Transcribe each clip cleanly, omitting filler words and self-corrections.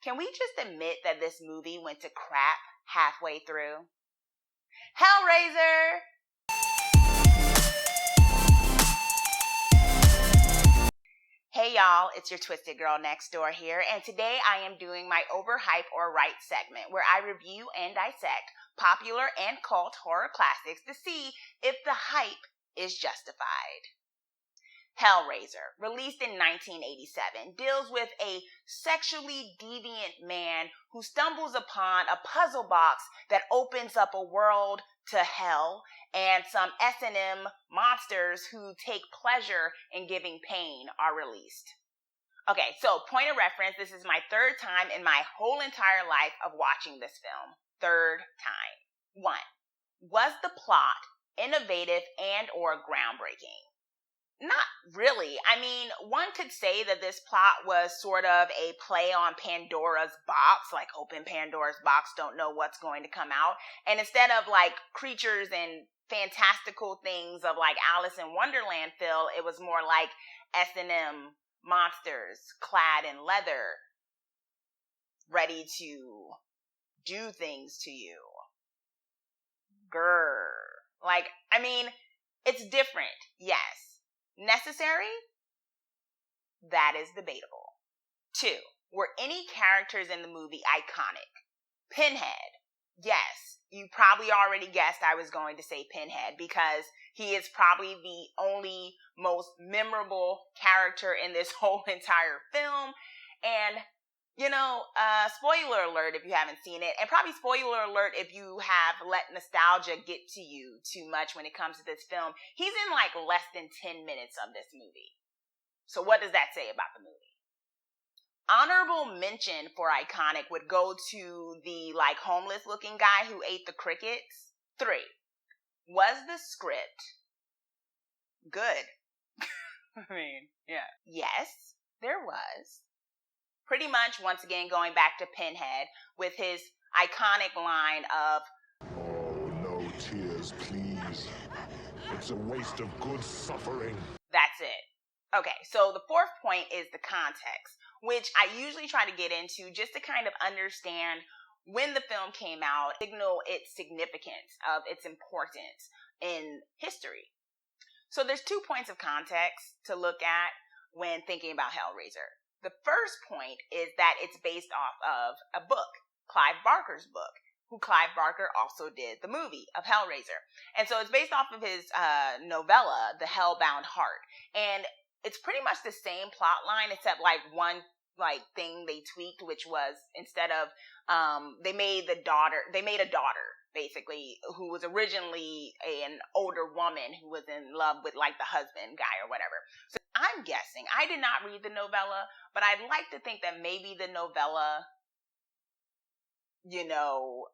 Can we just admit that this movie went to crap halfway through? HELLRAISER! Hey y'all, it's your Twisted Girl next door here, and today I am doing my Overhype or Right segment where I review and dissect popular and cult horror classics to see if the hype is justified. HELLRAISER, released in 1987, deals with a sexually deviant man who stumbles upon a puzzle box that opens up a world to hell and some S&M monsters who take pleasure in giving pain are released. Okay, so point of reference, this is my third time in my whole entire life of watching this film. Third time. 1. Was the plot innovative and or groundbreaking? Not really. I mean, one could say that this plot was sort of a play on Pandora's box, like open Pandora's box, don't know what's going to come out. And instead of like creatures and fantastical things of like Alice in Wonderland feel, it was more like S&M monsters clad in leather, ready to do things to you. Grr. Like, I mean, it's different, yes. Necessary? That is debatable. 2. Were any characters in the movie iconic? Pinhead. Yes, you probably already guessed I was going to say Pinhead because he is probably the only most memorable character in this whole entire film. And, you know, spoiler alert if you haven't seen it, and probably spoiler alert if you have let nostalgia get to you too much when it comes to this film. He's in like less than 10 minutes of this movie. So what does that say about the movie? Honorable mention for iconic would go to the like homeless looking guy who ate the crickets. 3. Was the script good? I mean, yeah. Yes, there was. Pretty much, once again, going back to Pinhead with his iconic line of, "Oh, no tears, please. It's a waste of good suffering." That's it. Okay, so the 4th point is the context, which I usually try to get into just to kind of understand when the film came out, signal its significance of its importance in history. So there's 2 points of context to look at when thinking about HELLRAISER. The first point is that it's based off of a book, Clive Barker's book, who Clive Barker also did the movie of HELLRAISER. And so it's based off of his novella, The Hellbound Heart. And it's pretty much the same plot line, except like one like thing they tweaked, which was instead of they made a daughter basically who was originally an older woman who was in love with like the husband guy or whatever. So I'm guessing, I did not read the novella, but I'd like to think that maybe the novella, you know,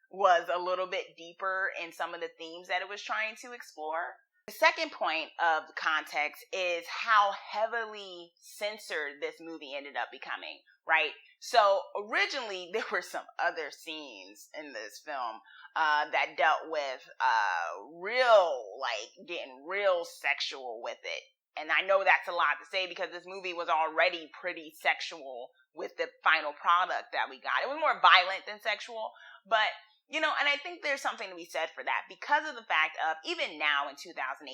was a little bit deeper in some of the themes that it was trying to explore. The second point of context is how heavily censored this movie ended up becoming, right? So originally there were some other scenes in this film that dealt with getting real sexual with it. And I know that's a lot to say because this movie was already pretty sexual with the final product that we got. It was more violent than sexual, but you know, and I think there's something to be said for that because of the fact of, even now in 2018,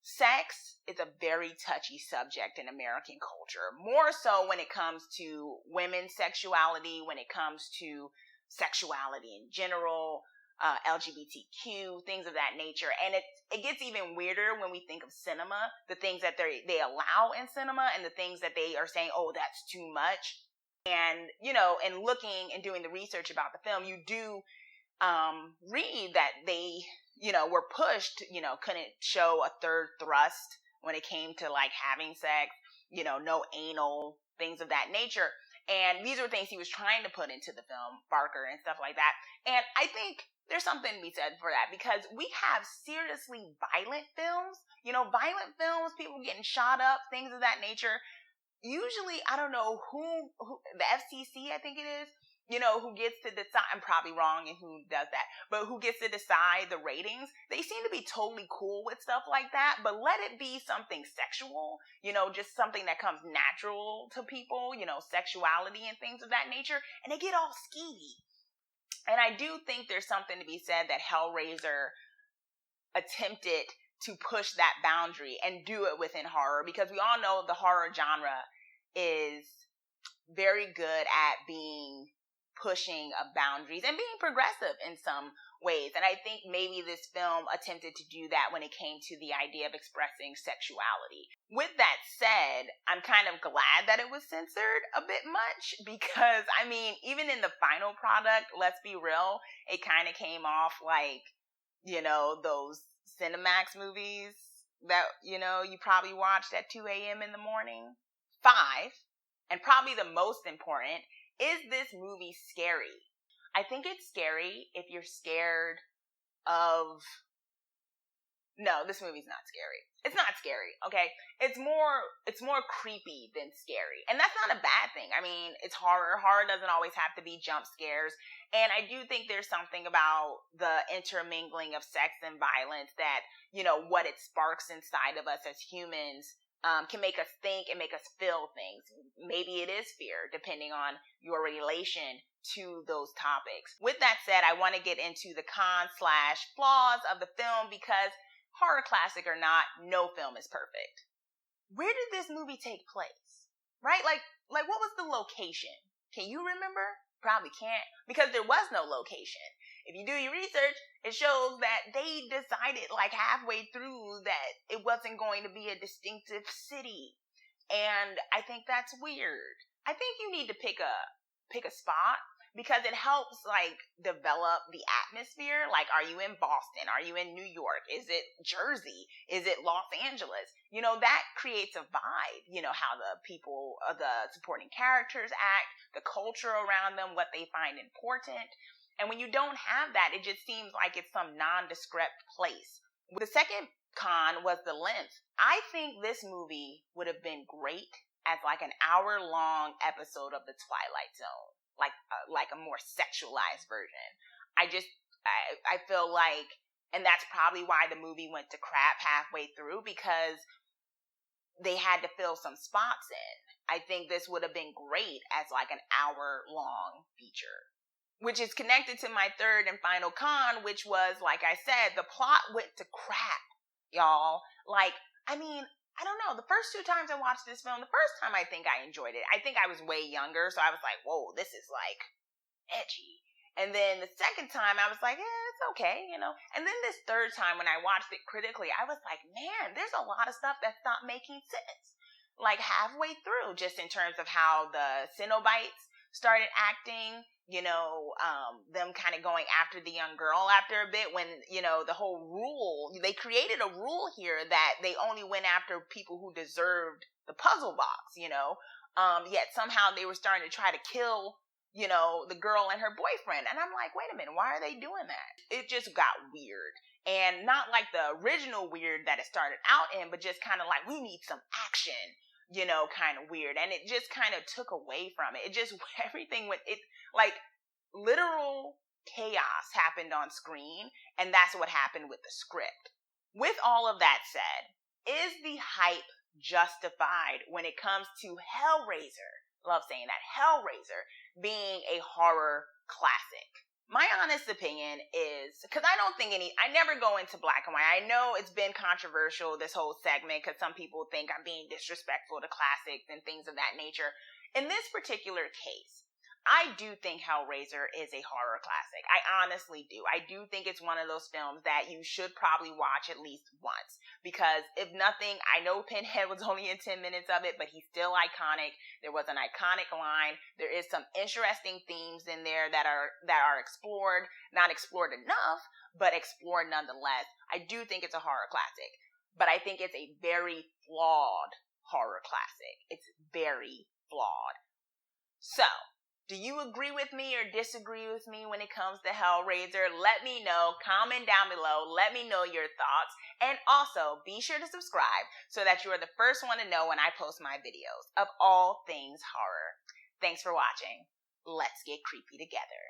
sex is a very touchy subject in American culture. More so when it comes to women's sexuality, when it comes to sexuality in general, LGBTQ, things of that nature. And it gets even weirder when we think of cinema, the things that they allow in cinema and the things that they are saying, oh, that's too much. And, you know, and looking and doing the research about the film, you do read that they, you know, were pushed, you know, couldn't show a third thrust when it came to like having sex, you know, no anal, things of that nature. And these were things he was trying to put into the film, Barker and stuff like that. And I think there's something to be said for that because we have seriously violent films, you know, violent films, people getting shot up, things of that nature. Usually, I don't know who the FCC, I think it is, who gets to decide, I'm probably wrong in who does that, but who gets to decide the ratings, they seem to be totally cool with stuff like that, but let it be something sexual, just something that comes natural to people, sexuality and things of that nature, and they get all skeevy. And I do think there's something to be said that Hellraiser attempted to push that boundary and do it within horror, because we all know the horror genre is very good at pushing of boundaries and being progressive in some ways. And I think maybe this film attempted to do that when it came to the idea of expressing sexuality. With that said, I'm kind of glad that it was censored a bit much, because, I mean, even in the final product, let's be real, it kind of came off like, those Cinemax movies that, you probably watched at 2 a.m. in the morning. 5, and probably the most important, is this movie scary? I think it's scary if you're scared of... No, this movie's not scary. It's not scary, okay? It's more creepy than scary. And that's not a bad thing. I mean, it's horror. Horror doesn't always have to be jump scares. And I do think there's something about the intermingling of sex and violence that, what it sparks inside of us as humans can make us think and make us feel things. Maybe it is fear, depending on your relation to those topics. With that said, I want to get into the cons/flaws of the film, because horror classic or not, no film is perfect. Where did this movie take place? Right? Like what was the location? Can you remember? Probably can't, because there was no location. If you do your research, it shows that they decided like halfway through that it wasn't going to be a distinctive city. And I think that's weird. I think you need to pick a spot, because it helps like develop the atmosphere. Like, are you in Boston? Are you in New York? Is it Jersey? Is it Los Angeles? That creates a vibe, how the people, the supporting characters act, the culture around them, what they find important. And when you don't have that, it just seems like it's some nondescript place. The second con was the length. I think this movie would have been great as like an hour-long episode of The Twilight Zone, like a more sexualized version. I feel like, and that's probably why the movie went to crap halfway through, because they had to fill some spots in. I think this would have been great as like an hour-long feature. Which is connected to my third and final con, which was, like I said, the plot went to crap, y'all. Like, I mean, I don't know. The first 2 times I watched this film, the first time I think I enjoyed it. I think I was way younger, so I was like, whoa, this is like edgy. And then the second time I was like, it's okay, And then this third time when I watched it critically, I was like, man, there's a lot of stuff that's not making sense. Like halfway through, just in terms of how the Cenobites started acting, them kind of going after the young girl after a bit, when, the whole rule, they created a rule here that they only went after people who deserved the puzzle box, yet somehow they were starting to try to kill, the girl and her boyfriend. And I'm like, wait a minute, why are they doing that? It just got weird. And not like the original weird that it started out in, but just kind of like, we need some action, kind of weird. And it just kind of took away from it. It just, everything went, it like literal chaos happened on screen. And that's what happened with the script. With all of that said, is the hype justified when it comes to Hellraiser? Love saying that. Hellraiser being a horror classic. My honest opinion is, because I don't think I never go into black and white. I know it's been controversial, this whole segment, because some people think I'm being disrespectful to classics and things of that nature. In this particular case, I do think Hellraiser is a horror classic. I honestly do. I do think it's one of those films that you should probably watch at least once. Because if nothing, I know Pinhead was only in 10 minutes of it, but he's still iconic. There was an iconic line. There is some interesting themes in there that are explored. Not explored enough, but explored nonetheless. I do think it's a horror classic. But I think it's a very flawed horror classic. It's very flawed. So, do you agree with me or disagree with me when it comes to Hellraiser? Let me know. Comment down below. Let me know your thoughts. And also, be sure to subscribe so that you are the first one to know when I post my videos of all things horror. Thanks for watching. Let's get creepy together.